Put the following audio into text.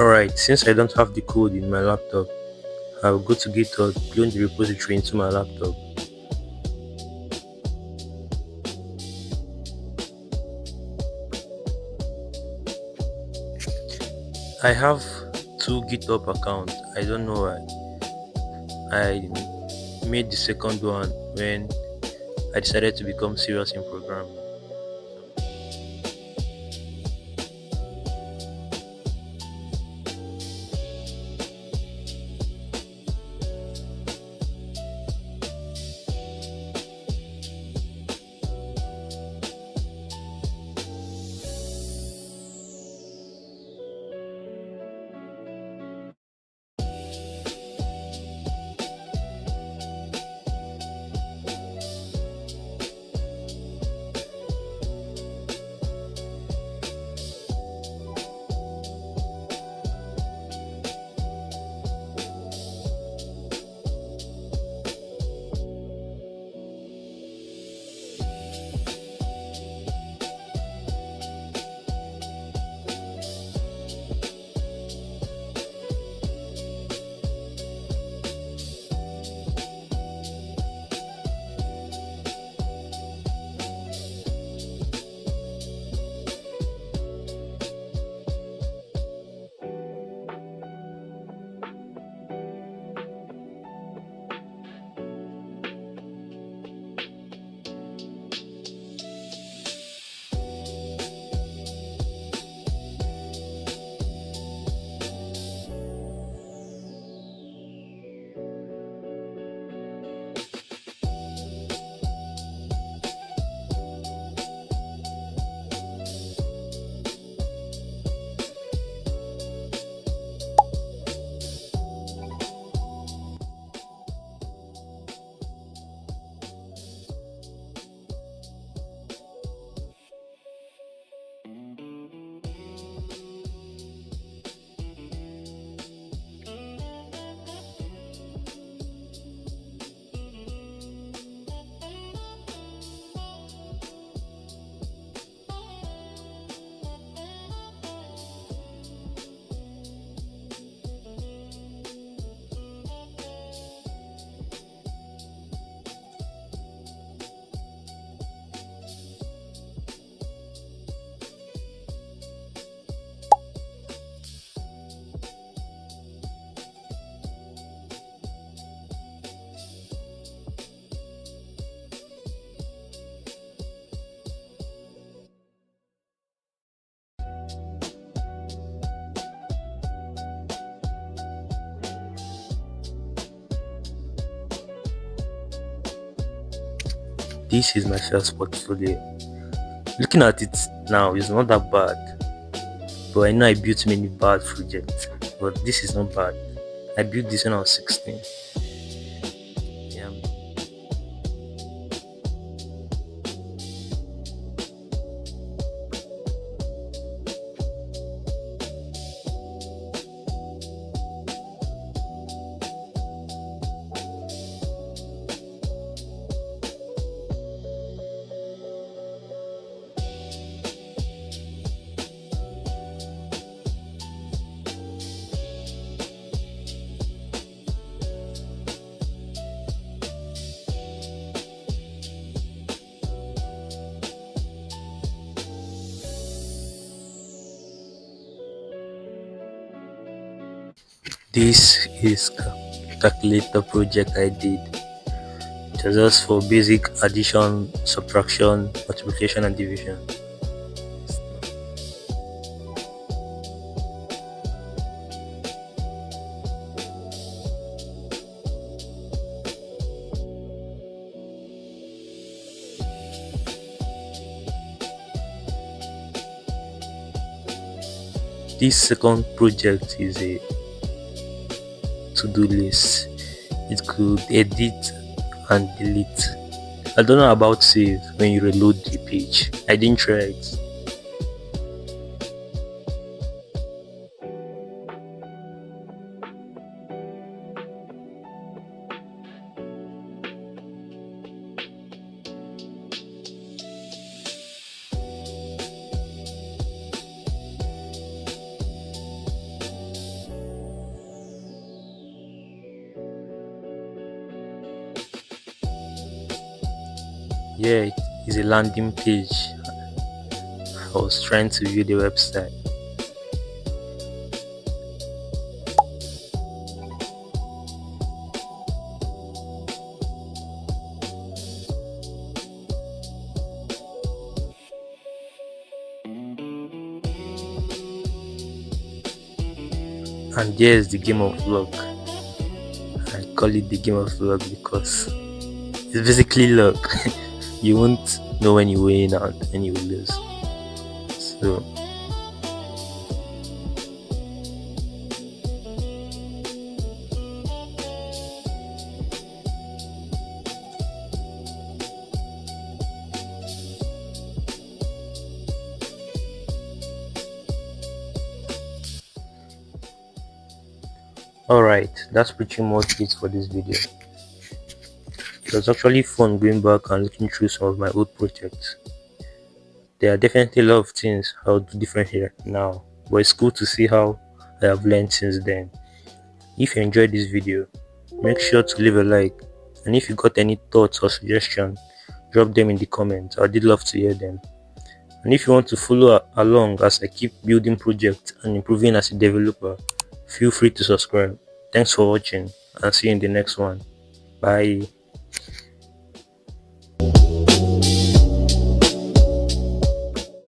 Alright, since I don't have the code in my laptop, I'll go to GitHub, clone the repository into my laptop. I have two GitHub accounts. I don't know why. I made the second one when I decided to become serious in programming. This is my first portfolio. Looking at it now, it's not that bad. But I know I built many bad projects. But this is not bad. I built this when I was 16. Yeah. This is calculator project I did. It was just for basic addition, subtraction, multiplication, and division. This second project is a to-do list. It could edit and delete. I don't know about save when you reload the page. I didn't try it. Yeah, it is a landing page. I was trying to view the website. And there's the game of luck. I call it the game of luck because it's basically luck. You won't know when you win and when you lose. So alright, that's pretty much it for this video. It was actually fun going back and looking through some of my old projects. There are definitely a lot of things I'll do different here now, but it's cool to see how I have learned since then. If you enjoyed this video, make sure to leave a like, and if you got any thoughts or suggestions, drop them in the comments. I did love to hear them. And if you want to follow along as I keep building projects and improving as a developer, feel free to subscribe. Thanks for watching and see you in the next one. Bye.